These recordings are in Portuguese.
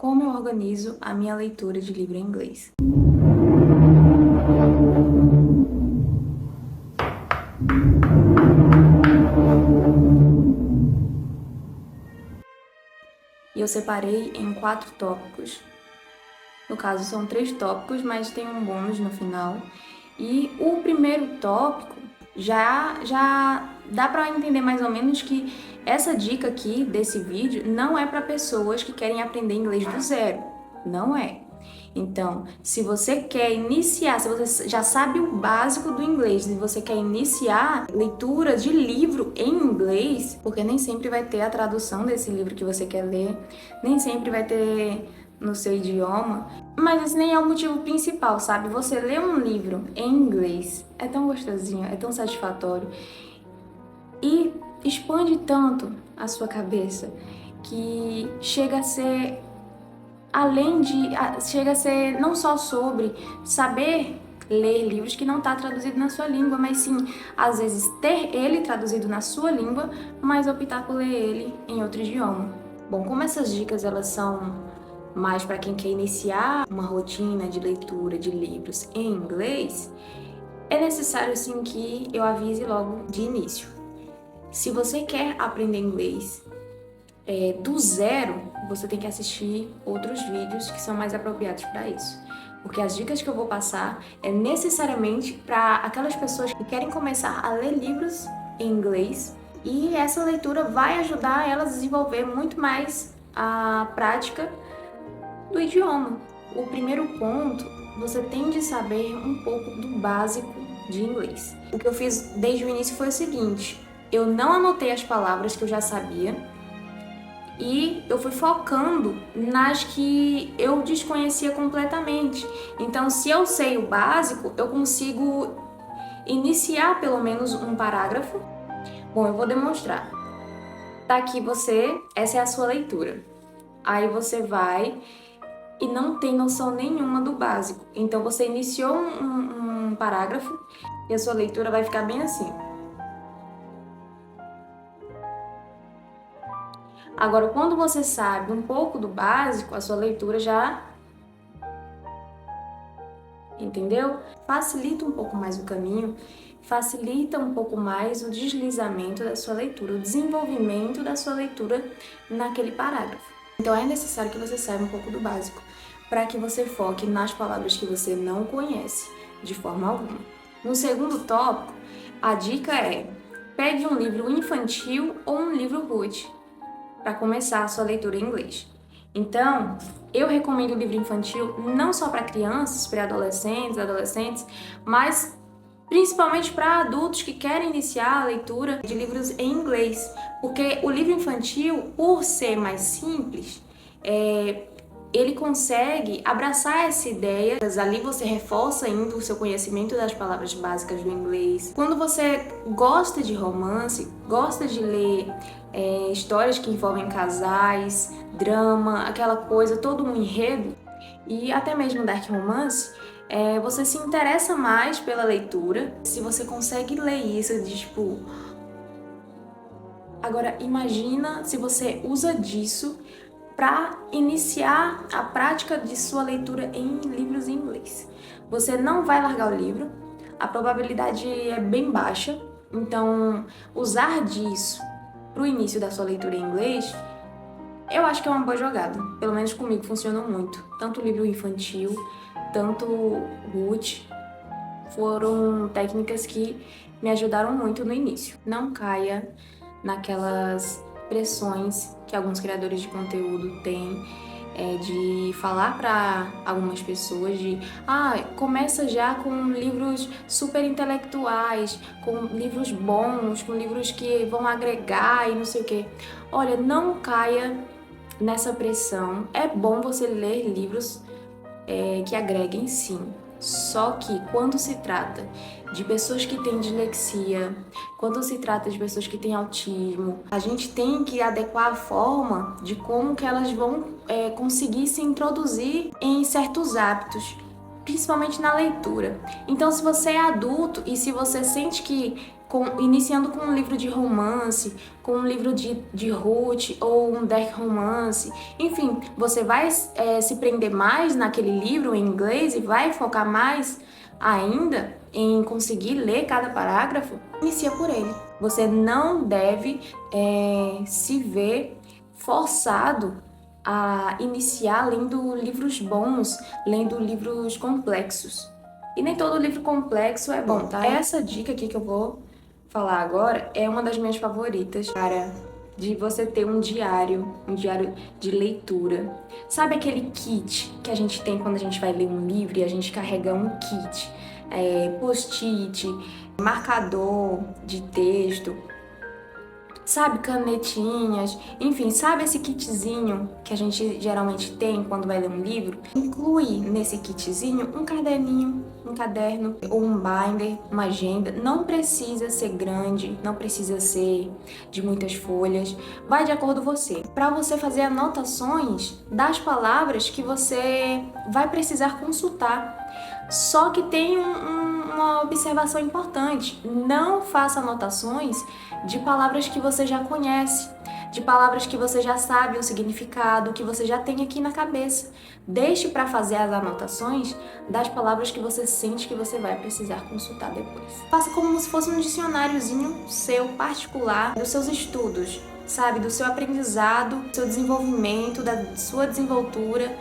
como eu organizo a minha leitura de livro em inglês. E eu separei em 4 tópicos. No caso, são 3 tópicos, mas tem um bônus no final. E o primeiro tópico já dá para entender mais ou menos que essa dica aqui desse vídeo não é para pessoas que querem aprender inglês do zero. Não é. Então, se você quer iniciar, se você já sabe o básico do inglês e você quer iniciar leitura de livro em inglês, porque nem sempre vai ter a tradução desse livro que você quer ler, nem sempre vai ter no seu idioma, mas esse nem é o motivo principal, sabe? Você ler um livro em inglês é tão gostosinho, é tão satisfatório e expande tanto a sua cabeça que chega a ser chega a ser não só sobre saber ler livros que não está traduzido na sua língua, mas sim, às vezes, ter ele traduzido na sua língua, mas optar por ler ele em outro idioma. Bom, como essas dicas elas são mais para quem quer iniciar uma rotina de leitura de livros em inglês, é necessário sim que eu avise logo de início. Se você quer aprender inglês do zero, você tem que assistir outros vídeos que são mais apropriados para isso. Porque as dicas que eu vou passar é necessariamente para aquelas pessoas que querem começar a ler livros em inglês, e essa leitura vai ajudar elas a desenvolver muito mais a prática do idioma. O primeiro ponto, você tem de saber um pouco do básico de inglês. O que eu fiz desde o início foi o seguinte: eu não anotei as palavras que eu já sabia, e eu fui focando nas que eu desconhecia completamente. Então, se eu sei o básico, eu consigo iniciar pelo menos um parágrafo. Bom, eu vou demonstrar. Tá aqui essa é a sua leitura. Aí você vai e não tem noção nenhuma do básico. Então, você iniciou um parágrafo e a sua leitura vai ficar bem assim. Agora, quando você sabe um pouco do básico, a sua leitura já... Entendeu? Facilita um pouco mais o caminho, facilita um pouco mais o deslizamento da sua leitura, o desenvolvimento da sua leitura naquele parágrafo. Então, é necessário que você saiba um pouco do básico, para que você foque nas palavras que você não conhece, de forma alguma. No segundo tópico, a dica é: pegue um livro infantil ou um livro root para começar a sua leitura em inglês. Então, eu recomendo o livro infantil não só para crianças, pré-adolescentes, adolescentes, mas principalmente para adultos que querem iniciar a leitura de livros em inglês, porque o livro infantil, por ser mais simples, ele consegue abraçar essa ideia. Ali você reforça ainda o seu conhecimento das palavras básicas do inglês. Quando você gosta de romance, gosta de ler histórias que envolvem casais, drama, aquela coisa, todo um enredo, e até mesmo dark romance, você se interessa mais pela leitura. Se você consegue ler isso de tipo... Agora, imagina se você usa disso para iniciar a prática de sua leitura em livros em inglês. Você não vai largar o livro, a probabilidade é bem baixa, então usar disso para o início da sua leitura em inglês, eu acho que é uma boa jogada. Pelo menos comigo funcionou muito. Tanto o livro infantil, tanto o root, foram técnicas que me ajudaram muito no início. Não caia naquelas pressões que alguns criadores de conteúdo têm, de falar para algumas pessoas de começa já com livros super intelectuais, com livros bons, com livros que vão agregar e não sei o que. Olha, não caia nessa pressão. É bom você ler livros que agreguem, sim. Só que quando se trata de pessoas que têm dislexia, quando se trata de pessoas que têm autismo, a gente tem que adequar a forma de como que elas vão conseguir se introduzir em certos hábitos, principalmente na leitura. Então, se você é adulto e se você sente que iniciando com um livro de romance, com um livro de Ruth ou um dark romance. Enfim, você vai se prender mais naquele livro em inglês e vai focar mais ainda em conseguir ler cada parágrafo. Inicia por ele. Você não deve se ver forçado a iniciar lendo livros bons, lendo livros complexos. E nem todo livro complexo é bom, tá? Essa dica aqui que eu vou falar agora é uma das minhas favoritas, cara, de você ter um diário de leitura. Sabe aquele kit que a gente tem quando a gente vai ler um livro e a gente carrega um kit? Post-it, marcador de texto, sabe, canetinhas, enfim, sabe esse kitzinho que a gente geralmente tem quando vai ler um livro? Inclui nesse kitzinho um caderninho, um caderno ou um binder, uma agenda. Não precisa ser grande, não precisa ser de muitas folhas, vai de acordo com você. Para você fazer anotações das palavras que você vai precisar consultar. Só que tem uma observação importante: não faça anotações de palavras que você já conhece, de palavras que você já sabe o significado, que você já tem aqui na cabeça. Deixe para fazer as anotações das palavras que você sente que você vai precisar consultar depois. Faça como se fosse um dicionáriozinho seu particular dos seus estudos, sabe, do seu aprendizado, do seu desenvolvimento, da sua desenvoltura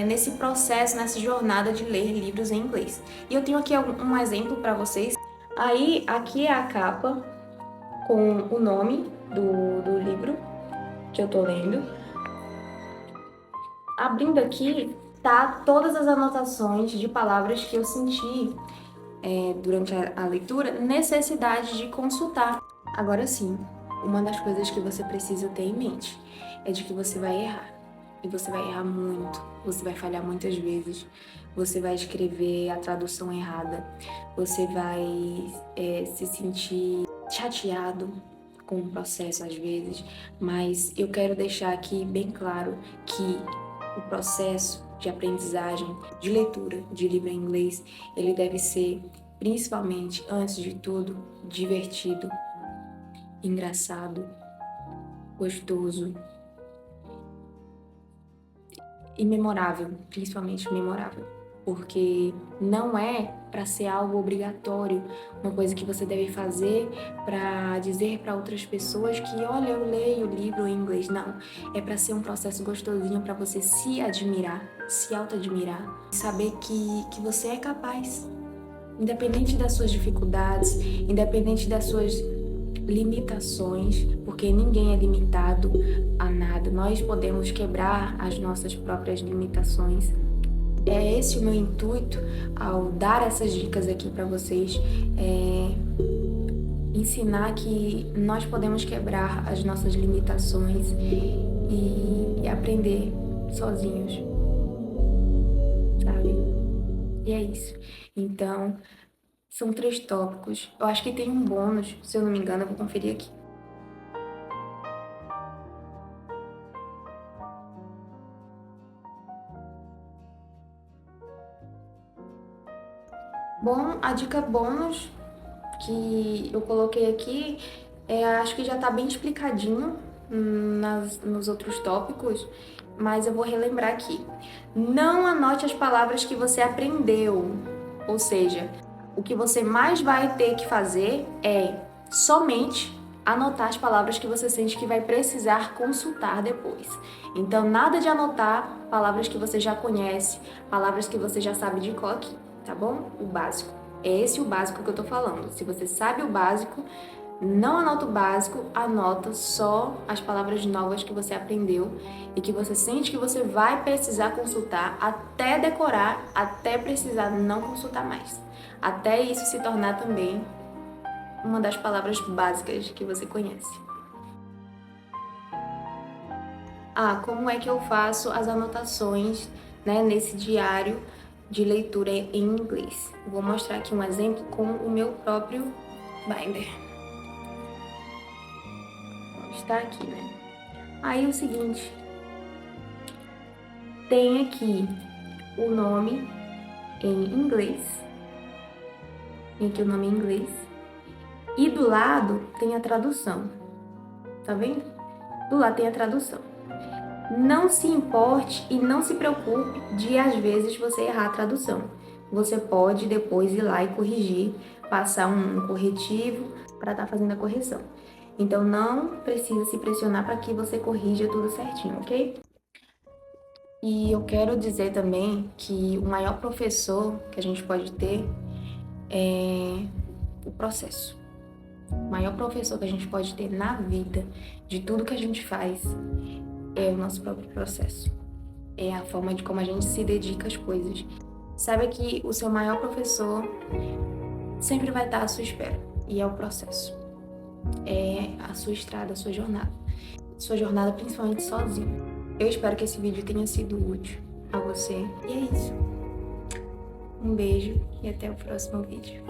nesse processo, nessa jornada de ler livros em inglês. E eu tenho aqui um exemplo para vocês. Aí, aqui é a capa com o nome do livro que eu tô lendo. Abrindo aqui, tá todas as anotações de palavras que eu senti durante a leitura necessidade de consultar. Agora sim, uma das coisas que você precisa ter em mente é de que você vai errar. E você vai errar muito, você vai falhar muitas vezes, você vai escrever a tradução errada, você vai se sentir chateado com o processo às vezes, mas eu quero deixar aqui bem claro que o processo de aprendizagem, de leitura de livro em inglês, ele deve ser, principalmente, antes de tudo, divertido, engraçado, gostoso e memorável, principalmente memorável, porque não é para ser algo obrigatório, uma coisa que você deve fazer para dizer para outras pessoas que, olha, eu leio o livro em inglês. Não, é para ser um processo gostosinho para você se admirar, se auto-admirar, saber que você é capaz, independente das suas dificuldades, independente das suas limitações, porque ninguém é limitado a nada. Nós podemos quebrar as nossas próprias limitações. É esse o meu intuito ao dar essas dicas aqui para vocês, ensinar que nós podemos quebrar as nossas limitações e aprender sozinhos, sabe? E é isso. Então, são 3 tópicos. Eu acho que tem um bônus, se eu não me engano, eu vou conferir aqui. Bom, a dica bônus que eu coloquei aqui, acho que já está bem explicadinho nos outros tópicos, mas eu vou relembrar aqui. Não anote as palavras que você aprendeu, ou seja, o que você mais vai ter que fazer é somente anotar as palavras que você sente que vai precisar consultar depois. Então, nada de anotar palavras que você já conhece, palavras que você já sabe de cor aqui, tá bom? O básico. É esse o básico que eu tô falando. Se você sabe o básico, não anota o básico, anota só as palavras novas que você aprendeu e que você sente que você vai precisar consultar até decorar, até precisar não consultar mais. Até isso se tornar também uma das palavras básicas que você conhece. Como é que eu faço as anotações, né, nesse diário de leitura em inglês? Vou mostrar aqui um exemplo com o meu próprio binder. Está aqui, né? Aí é o seguinte, tem aqui o nome em inglês, tem aqui o nome em inglês, E do lado tem a tradução. Tá vendo? Do lado tem a tradução. Não se importe e não se preocupe de, às vezes, você errar a tradução. Você pode depois ir lá e corrigir, passar um corretivo para estar fazendo a correção. Então, não precisa se pressionar para que você corrija tudo certinho, ok? E eu quero dizer também que o maior professor que a gente pode ter é o processo. O maior professor que a gente pode ter na vida, de tudo que a gente faz, é o nosso próprio processo. É a forma de como a gente se dedica às coisas. Saiba que o seu maior professor sempre vai estar à sua espera. E é o processo. É a sua estrada, a sua jornada. Sua jornada principalmente sozinho. Eu espero que esse vídeo tenha sido útil a você. E é isso. Um beijo e até o próximo vídeo.